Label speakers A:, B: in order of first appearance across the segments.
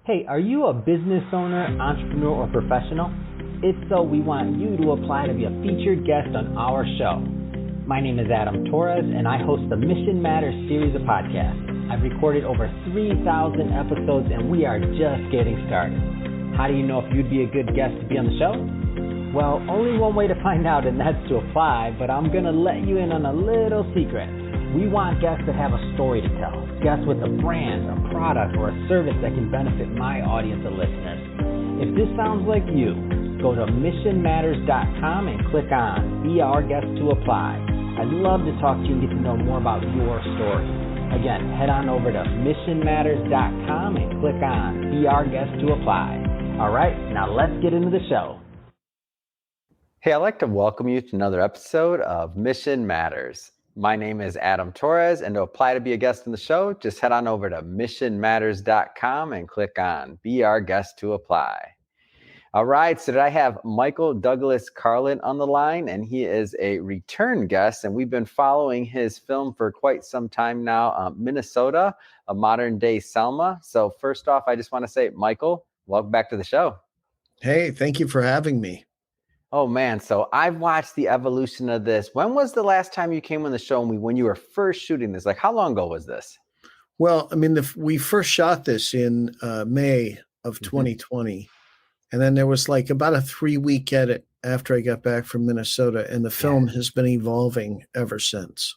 A: Hey, are you a business owner, entrepreneur, or professional? If so, we want you to apply to be a featured guest on our show. My name is Adam Torres, and I host the Mission Matters series of podcasts. I've recorded over 3,000 episodes, and we are just getting started. How do you know if you'd be a good guest to be on the show? Well, only one way to find out, and that's to apply, but I'm going to let you in on a little secret. We want guests that have a story to tell, guests with a brand, a product, or a service that can benefit my audience of listeners. If this sounds like you, go to missionmatters.com and click on Be Our Guest to apply. I'd love to talk to you and get to know more about your story. Again, head on over to missionmatters.com and click on Be Our Guest to apply. All right, now let's get into the show. Hey, I'd like to welcome you to another episode of Mission Matters. My name is Adam Torres, and to apply to be a guest on the show, just head on over to missionmatters.com and click on Be Our Guest to apply. All right, so today I have Michael Douglas Carlin on the line, and he is a return guest, and we've been following his film for quite some time now, Minnesota, a modern-day Selma. So first off, I just want to say, Michael, welcome back to the show.
B: Hey, thank you for having me.
A: Oh, man. So I've watched the evolution of this. When was the last time you came on the show when you were first shooting this? Like, how long ago was this?
B: Well, I mean, we first shot this in May of 2020. And then there was like about a 3-week edit after I got back from Minnesota. And the film has been evolving ever since.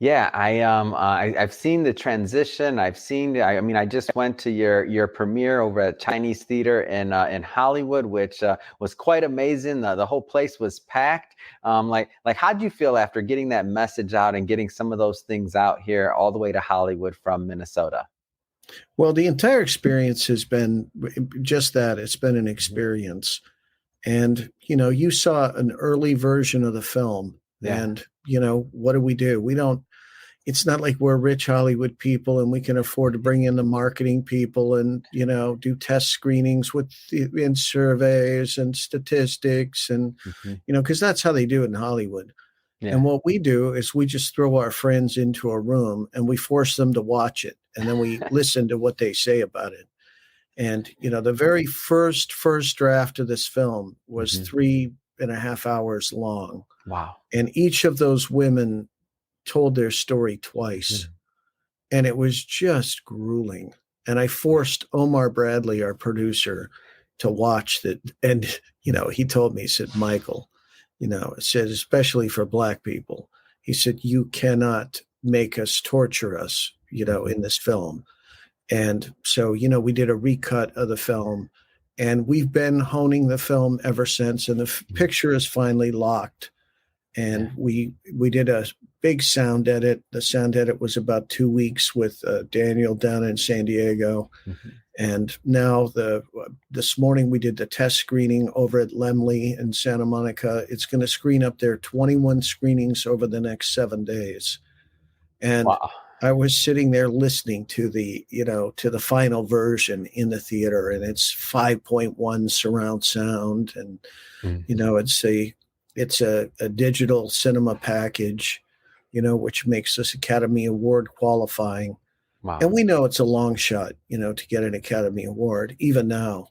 A: Yeah, I've seen the transition. I just went to your premiere over at Chinese Theater in Hollywood, which was quite amazing. The whole place was packed. Like how did you feel after getting that message out and getting some of those things out here all the way to Hollywood from Minnesota?
B: Well, the entire experience has been just that. It's been an experience. And, you saw an early version of the film. Yeah. And, what do? It's not like we're rich Hollywood people and we can afford to bring in the marketing people and, do test screenings in surveys and statistics and, because that's how they do it in Hollywood. Yeah. And what we do is we just throw our friends into a room and we force them to watch it. And then we listen to what they say about it. And, the very first draft of this film was 3.5 hours long.
A: Wow.
B: And each of those women told their story twice. And it was just grueling. And I forced Omar Bradley, our producer, to watch that. And, he told me, he said, Michael, it said, especially for Black people, he said, you cannot make us torture us, in this film. And so, we did a recut of the film and we've been honing the film ever since. And the picture is finally locked. And we did a big sound edit. The sound edit was about 2 weeks with Daniel down in San Diego. And now this morning we did the test screening over at Lemley in Santa Monica. It's going to screen up there 21 screenings over the next 7 days. And I was sitting there listening to the final version in the theater, and it's 5.1 surround sound. And, it's a digital cinema package, which makes this Academy Award qualifying.
A: Wow.
B: And we know it's a long shot, to get an Academy Award, even now.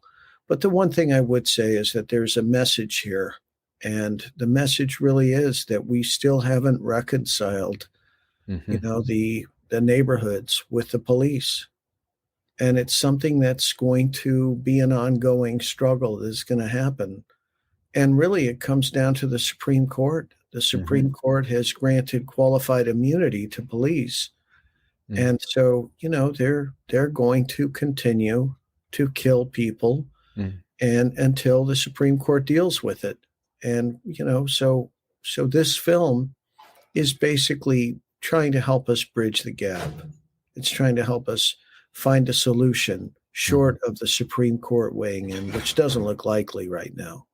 B: But the one thing I would say is that there's a message here. And the message really is that we still haven't reconciled, the neighborhoods with the police. And it's something that's going to be an ongoing struggle that's going to happen. And really, it comes down to the Supreme Court. The Supreme Court has granted qualified immunity to police. And so, they're going to continue to kill people and until the Supreme Court deals with it. And, so this film is basically trying to help us bridge the gap. It's trying to help us find a solution short of the Supreme Court weighing in, which doesn't look likely right now.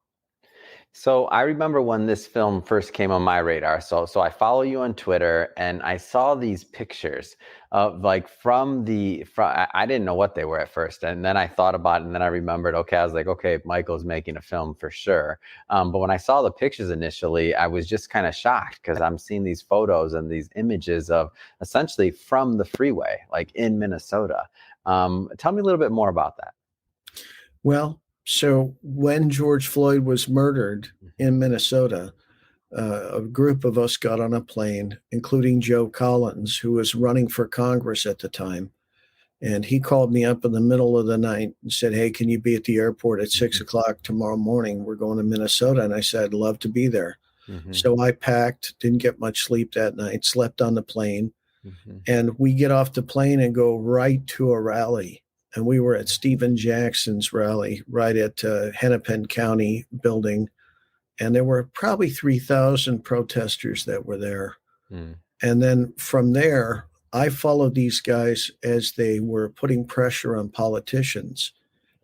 A: So I remember when this film first came on my radar. So I follow you on Twitter, and I saw these pictures of like from I didn't know what they were at first, and then I thought about it, and then I remembered. Okay, I was like, okay, Michael's making a film for sure. But when I saw the pictures initially, I was just kind of shocked because I'm seeing these photos and these images of essentially from the freeway, like in Minnesota. Tell me a little bit more about that.
B: Well, so when George Floyd was murdered in Minnesota, a group of us got on a plane, including Joe Collins, who was running for Congress at the time. And he called me up in the middle of the night and said, "Hey, can you be at the airport at 6 o'clock tomorrow morning? We're going to Minnesota." And I said, "I'd love to be there." So I packed, didn't get much sleep that night, slept on the plane. And we get off the plane and go right to a rally. And we were at Stephen Jackson's rally right at Hennepin County building. And there were probably 3,000 protesters that were there. And then from there, I followed these guys as they were putting pressure on politicians.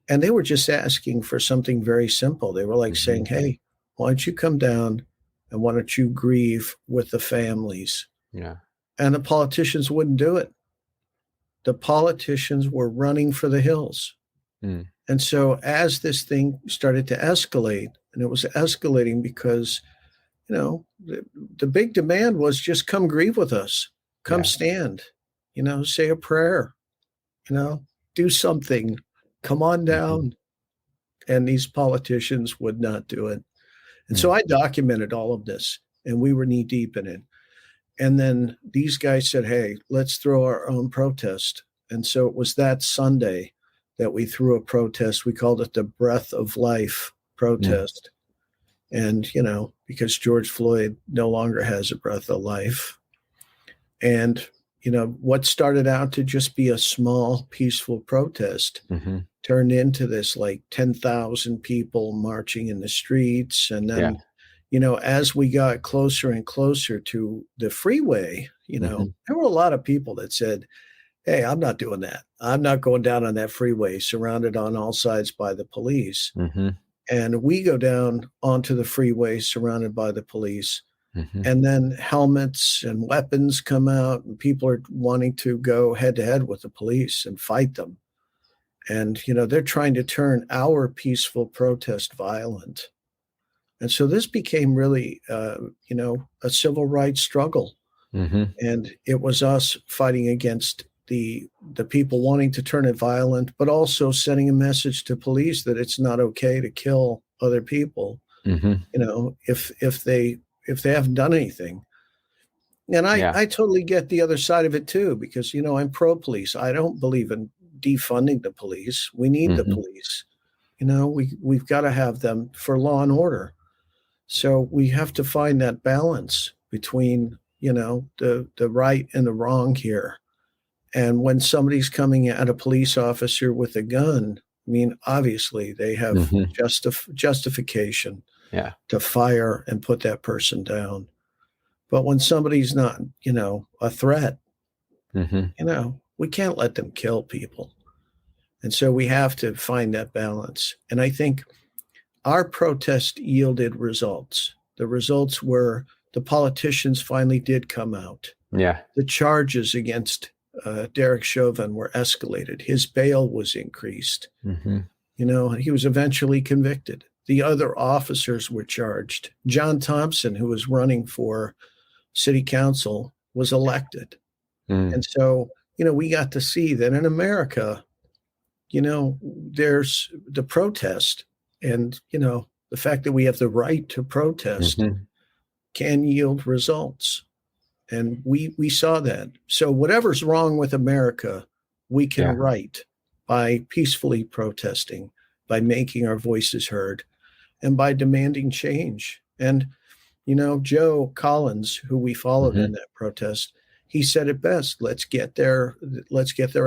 B: And they were just asking for something very simple. They were like saying, "Hey, why don't you come down and why don't you grieve with the families?"
A: Yeah.
B: And the politicians wouldn't do it. The politicians were running for the hills. And so as this thing started to escalate, and it was escalating because, the big demand was just come grieve with us, come stand, say a prayer, do something, come on down. And these politicians would not do it. And so I documented all of this, and we were knee deep in it. And then these guys said, "Hey, let's throw our own protest." And so it was that Sunday that we threw a protest. We called it the Breath of Life protest. And, because George Floyd no longer has a breath of life. And, what started out to just be a small, peaceful protest turned into this like 10,000 people marching in the streets. And then, as we got closer and closer to the freeway, there were a lot of people that said, "Hey, I'm not doing that. I'm not going down on that freeway surrounded on all sides by the police." And we go down onto the freeway surrounded by the police. And then helmets and weapons come out, and people are wanting to go head to head with the police and fight them. And, they're trying to turn our peaceful protest violent. And so this became really, a civil rights struggle. And it was us fighting against the people wanting to turn it violent, but also sending a message to police that it's not okay to kill other people, if they haven't done anything. And I totally get the other side of it too, because, I'm pro-police. I don't believe in defunding the police. We need the police. We've got to have them for law and order. So we have to find that balance between, the right and the wrong here. And when somebody's coming at a police officer with a gun, obviously they have justification to fire and put that person down. But when somebody's not, a threat, we can't let them kill people. And so we have to find that balance. And I think our protest yielded results. The results were the politicians finally did come out. The charges against Derek Chauvin were escalated. His bail was increased. He was eventually convicted. The other officers were charged. John Thompson, who was running for city council, was elected. And so, we got to see that in America, there's the protest and, the fact that we have the right to protest can yield results. And we saw that. So whatever's wrong with America, we can right by peacefully protesting, by making our voices heard, and by demanding change. And, Joe Collins, who we followed in that protest, he said it best: let's get their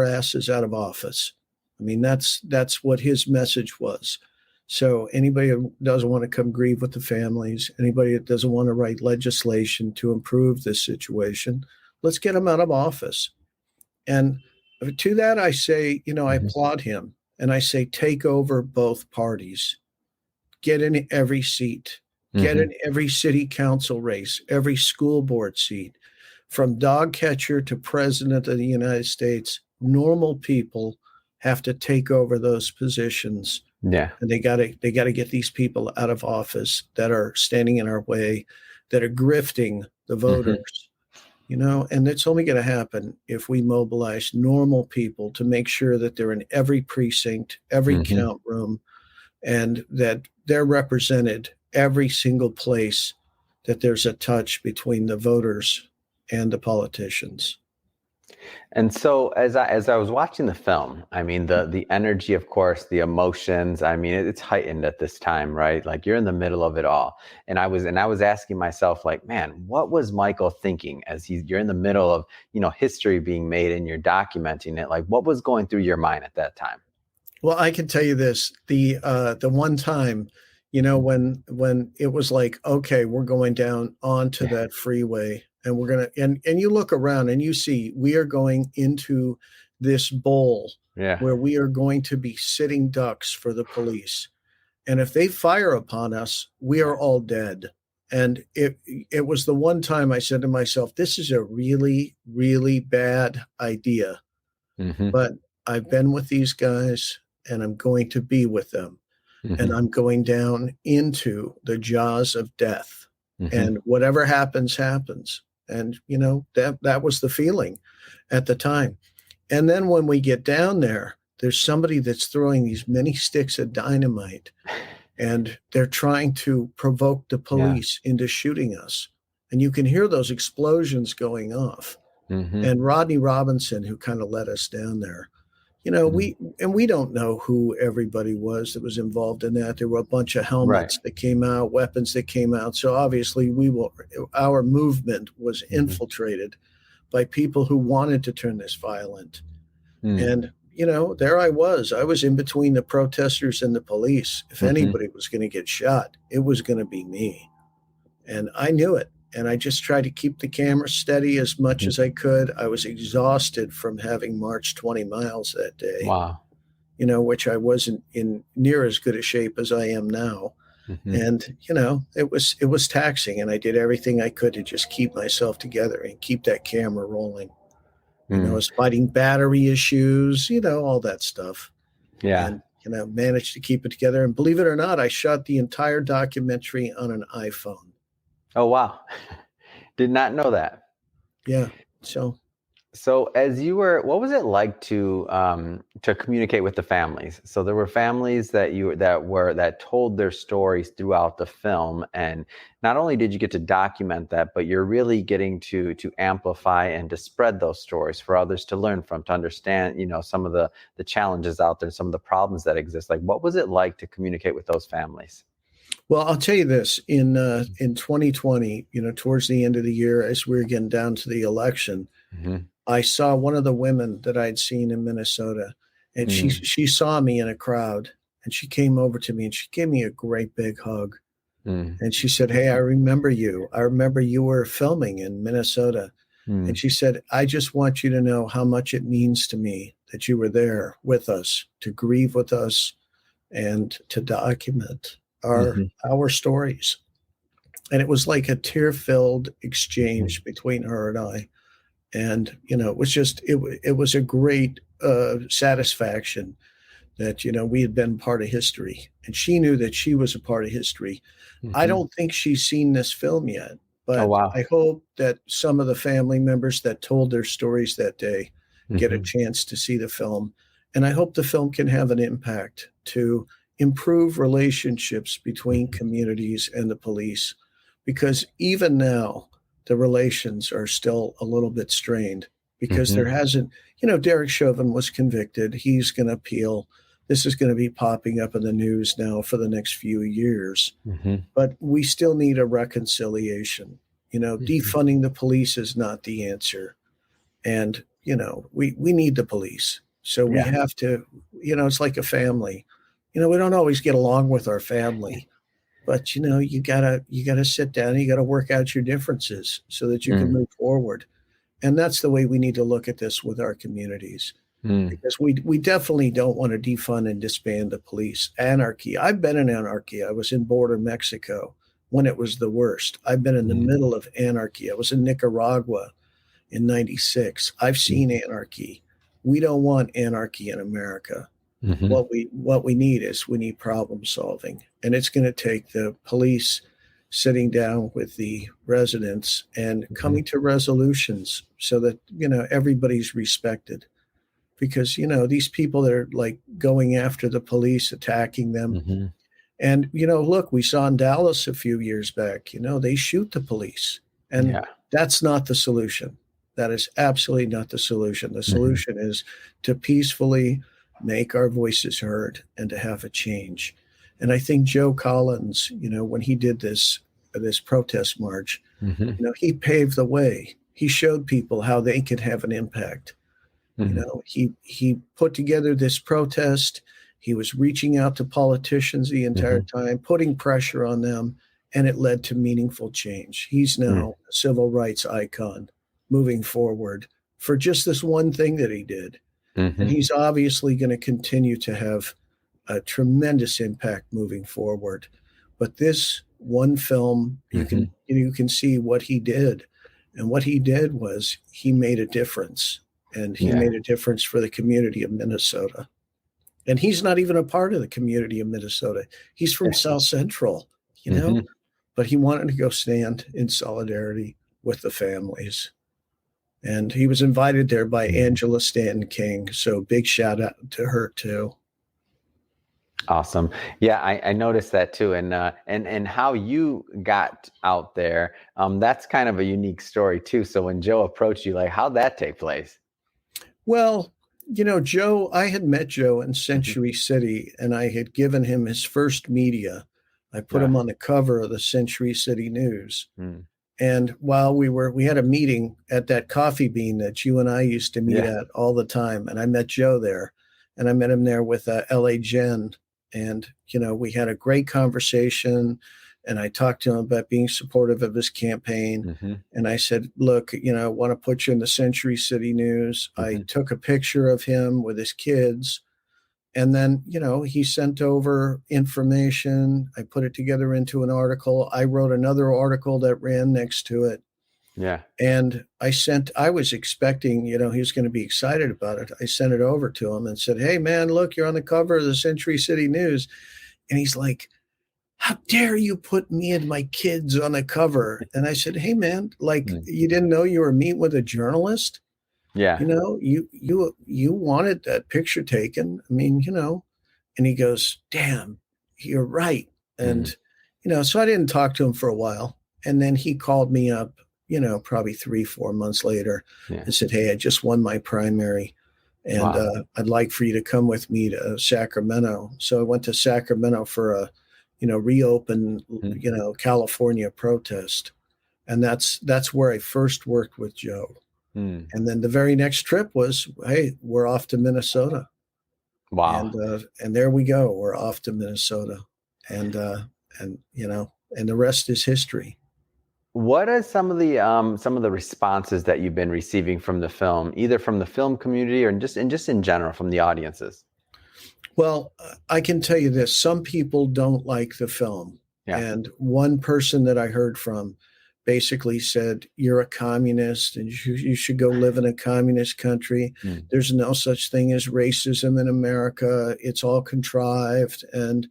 B: asses out of office. That's what his message was. So anybody who doesn't want to come grieve with the families, anybody that doesn't want to write legislation to improve this situation, let's get them out of office. And to that, I say, I applaud him. And I say, take over both parties. Get in every seat. Get in every city council race, every school board seat. From dog catcher to president of the United States, normal people have to take over those positions. And they got to get these people out of office that are standing in our way, that are grifting the voters. And it's only going to happen if we mobilize normal people to make sure that they're in every precinct, every count room, and that they're represented every single place that there's a touch between the voters and the politicians.
A: And so as I was watching the film, I mean, the energy, of course, the emotions, I mean, it's heightened at this time, right? Like you're in the middle of it all. And I was asking myself, like, man, what was Michael thinking as you're in the middle of, history being made and you're documenting it? Like, what was going through your mind at that time?
B: Well, I can tell you this, the one time, when it was like, okay, we're going down onto that freeway, and we're going to, and you look around and you see we are going into this bowl where we are going to be sitting ducks for the police. And if they fire upon us, we are all dead. And it was the one time I said to myself, this is a really, really bad idea. But I've been with these guys and I'm going to be with them. And I'm going down into the jaws of death. And whatever happens, happens. And, that was the feeling at the time. And then when we get down there, there's somebody that's throwing these many sticks of dynamite, and they're trying to provoke the police into shooting us. And you can hear those explosions going off. And Rodney Robinson, who kind of led us down there, we don't know who everybody was that was involved in that. There were a bunch of helmets that came out, weapons that came out. So obviously our movement was infiltrated by people who wanted to turn this violent. And, there I was in between the protesters and the police. If anybody was going to get shot, it was going to be me. And I knew it. And I just tried to keep the camera steady as much as I could. I was exhausted from having marched 20 miles that day.
A: Wow.
B: Which I wasn't in near as good a shape as I am now. And, it was taxing, and I did everything I could to just keep myself together and keep that camera rolling. I was fighting battery issues, all that stuff.
A: Yeah.
B: And, managed to keep it together. And believe it or not, I shot the entire documentary on an iPhone.
A: Oh, wow. Did not know that.
B: Yeah.
A: So as you were, what was it like to communicate with the families? So there were families that told their stories throughout the film, and not only did you get to document that, but you're really getting to amplify and to spread those stories for others to learn from, to understand, some of the challenges out there, some of the problems that exist. Like, what was it like to communicate with those families?
B: Well, I'll tell you this, in 2020, towards the end of the year, as we were getting down to the election, I saw one of the women that I'd seen in Minnesota, and she saw me in a crowd, and she came over to me and she gave me a great big hug. And she said, "Hey, I remember you. I remember you were filming in Minnesota." And she said, "I just want you to know how much it means to me that you were there with us, to grieve with us and to document our stories." And it was like a tear-filled exchange between her and I. And, it was just, it was a great satisfaction that, we had been part of history, and she knew that she was a part of history. I don't think she's seen this film yet, but I hope that some of the family members that told their stories that day get a chance to see the film. And I hope the film can have an impact to improve relationships between communities and the police, because even now the relations are still a little bit strained because there hasn't, Derek Chauvin was convicted. He's going to appeal. This is going to be popping up in the news now for the next few years, but we still need a reconciliation. Defunding the police is not the answer. And, we need the police. So we have to, it's like a family. We don't always get along with our family, but you gotta sit down, you gotta work out your differences so that you can move forward. And that's the way we need to look at this with our communities, because we definitely don't want to defund and disband the police. Anarchy. I've been in anarchy. I was in border Mexico when it was the worst. I've been in the middle of anarchy. I was in Nicaragua in 96. I've seen anarchy. We don't want anarchy in America. What we need is we need problem solving, and it's going to take the police sitting down with the residents and coming to resolutions so that, everybody's respected. Because, these people that are like going after the police, attacking them.
A: Mm-hmm.
B: And, look, we saw in Dallas a few years back, they shoot the police. And that's not the solution. That is absolutely not the solution. The solution is to peacefully make our voices heard and to have a change. And I think Joe Collins, when he did this protest march, he paved the way. He showed people how they could have an impact. He put together this protest. He was reaching out to politicians the entire time, putting pressure on them, and it led to meaningful change. He's now a civil rights icon moving forward for just this one thing that he did. And he's obviously going to continue to have a tremendous impact moving forward. But this one film, you can see what he did. And what he did was he made a difference. And he made a difference for the community of Minnesota. And he's not even a part of the community of Minnesota. He's from South Central, but he wanted to go stand in solidarity with the families. And he was invited there by Angela Stanton King. So big shout out to her too.
A: Awesome. Yeah, I noticed that too. And how you got out there, that's kind of a unique story too. So when Joe approached you, like, how'd that take place?
B: Well, Joe, I had met Joe in Century City, and I had given him his first media. I put him on the cover of the Century City News. And while we had a meeting at that Coffee Bean that you and I used to meet at all the time. And I met Joe there, and I met him there with L.A. Jen. And, we had a great conversation, and I talked to him about being supportive of his campaign. And I said, look, I want to put you in the Century City News. I took a picture of him with his kids. And then, he sent over information. I put it together into an article. I wrote another article that ran next to it.
A: Yeah.
B: And I was expecting, he was going to be excited about it. I sent it over to him and said, hey, man, look, you're on the cover of the Century City News. And he's like, how dare you put me and my kids on the cover? And I said, hey, man, you didn't know you were meeting with a journalist?
A: Yeah.
B: You wanted that picture taken. I mean, and he goes, damn, you're right. And, so I didn't talk to him for a while. And then he called me up, probably 3-4 months later and said, hey, I just won my primary. And I'd like for you to come with me to Sacramento. So I went to Sacramento for a, reopen, California protest. And that's where I first worked with Joe. And then the very next trip was, hey, we're off to Minnesota.
A: Wow.
B: And there we go. We're off to Minnesota. And the rest is history.
A: What are some of the responses that you've been receiving from the film, either from the film community or just in general from the audiences?
B: Well, I can tell you this. Some people don't like the film.
A: Yeah.
B: And one person that I heard from basically said, you're a communist and you should go live in a communist country. There's no such thing as racism in America. It's all contrived. And,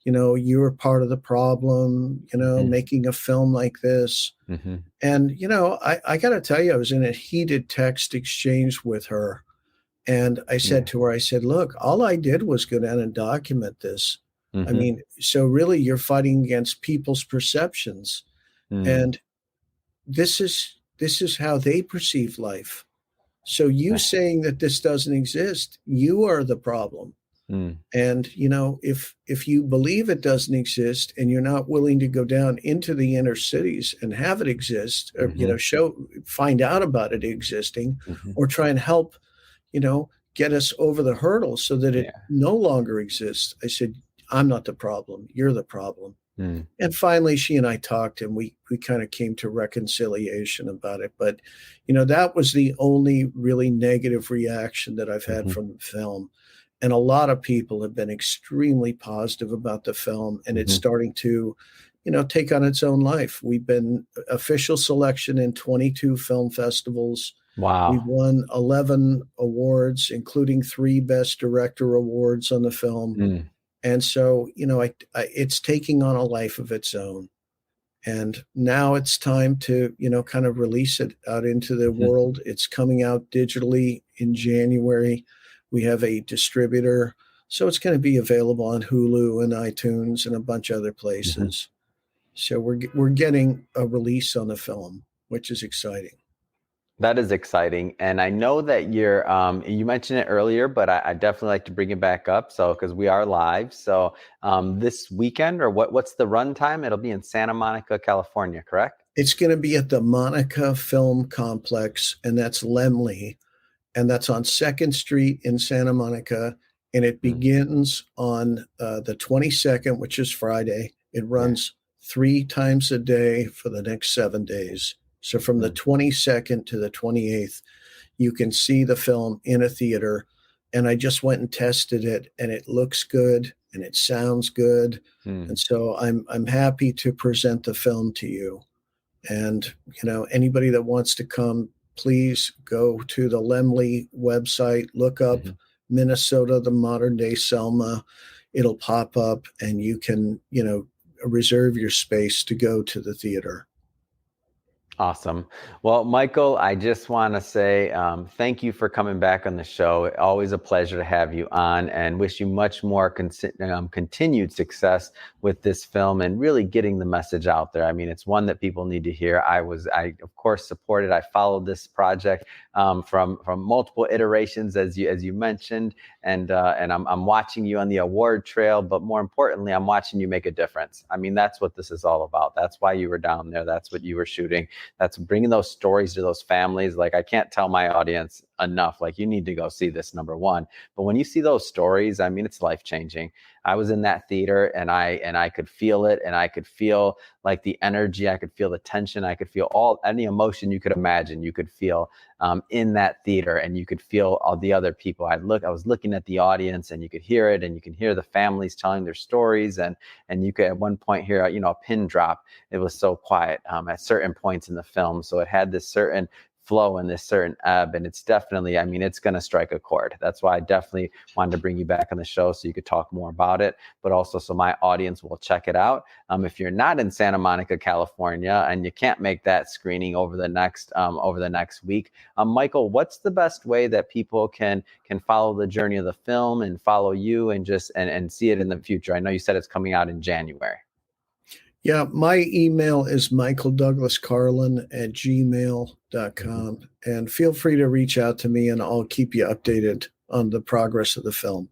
B: you're part of the problem, making a film like this. And, I got to tell you, I was in a heated text exchange with her. And I said to her, look, all I did was go down and document this. I mean, so really you're fighting against people's perceptions. And this is how they perceive life. So you saying that this doesn't exist, you are the problem. And, if you believe it doesn't exist and you're not willing to go down into the inner cities and have it exist or, find out about it existing or try and help, get us over the hurdle so that it no longer exists. I said, I'm not the problem. You're the problem. And finally, she and I talked and we kind of came to reconciliation about it. But, that was the only really negative reaction that I've had from the film. And a lot of people have been extremely positive about the film, and it's starting to, take on its own life. We've been official selection in 22 film festivals.
A: Wow.
B: We've won 11 awards, including 3 Best Director awards on the film. And so, it's taking on a life of its own. And now it's time to, kind of release it out into the world. It's coming out digitally in January. We have a distributor, so it's going to be available on Hulu and iTunes and a bunch of other places. So we're getting a release on the film, which is exciting.
A: That is exciting. And I know that you mentioned it earlier, but I definitely like to bring it back up. So, because we are live. So this weekend, or what's the run time? It'll be in Santa Monica, California, correct?
B: It's going to be at the Monica Film Complex, and that's Lemley. And that's on 2nd Street in Santa Monica. And it begins on the 22nd, which is Friday. It runs 3 times a day for the next 7 days. So from the 22nd to the 28th, you can see the film in a theater. And I just went and tested it, and it looks good and it sounds good. And so I'm happy to present the film to you. And, anybody that wants to come, please go to the Lemley website, look up Minnesota, the modern day Selma. It'll pop up, and you can, reserve your space to go to the theater.
A: Awesome. Well, Michael, I just want to say thank you for coming back on the show. Always a pleasure to have you on, and wish you much more continued success with this film and really getting the message out there. I mean, it's one that people need to hear. I of course supported. I followed this project from multiple iterations, as you mentioned, and I'm watching you on the award trail. But more importantly, I'm watching you make a difference. I mean, that's what this is all about. That's why you were down there. That's what you were shooting. That's bringing those stories to those families. Like, I can't tell my audience enough, like, you need to go see this, number one. But when you see those stories, I mean, it's life-changing. I was in that theater, and I could feel it, and I could feel like the energy, I could feel the tension, I could feel any emotion you could imagine, you could feel in that theater, and you could feel all the other people. I was looking at the audience, and you could hear it, and you can hear the families telling their stories, and you could at one point hear a pin drop. It was so quiet at certain points in the film, so it had this certain flow and this certain ebb, and it's definitely, I mean, it's going to strike a chord. That's why I definitely wanted to bring you back on the show, so you could talk more about it, but also so my audience will check it out. If you're not in Santa Monica, California, and you can't make that screening over the next week, Michael, what's the best way that people can follow the journey of the film and follow you and just and see it in the future? I know you said it's coming out in January.
B: Yeah, my email is michaeldouglascarlin@gmail.com. And feel free to reach out to me, and I'll keep you updated on the progress of the film.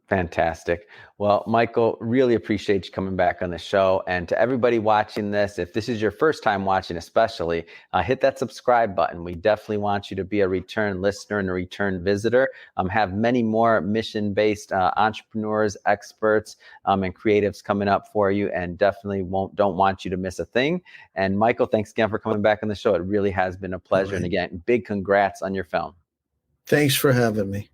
A: Fantastic. Well, Michael, really appreciate you coming back on the show. And to everybody watching this, if this is your first time watching especially, hit that subscribe button. We definitely want you to be a return listener and a return visitor. Have many more mission-based entrepreneurs, experts, and creatives coming up for you, and definitely don't want you to miss a thing. And Michael, thanks again for coming back on the show. It really has been a pleasure. Right. And again, big congrats on your film.
B: Thanks for having me.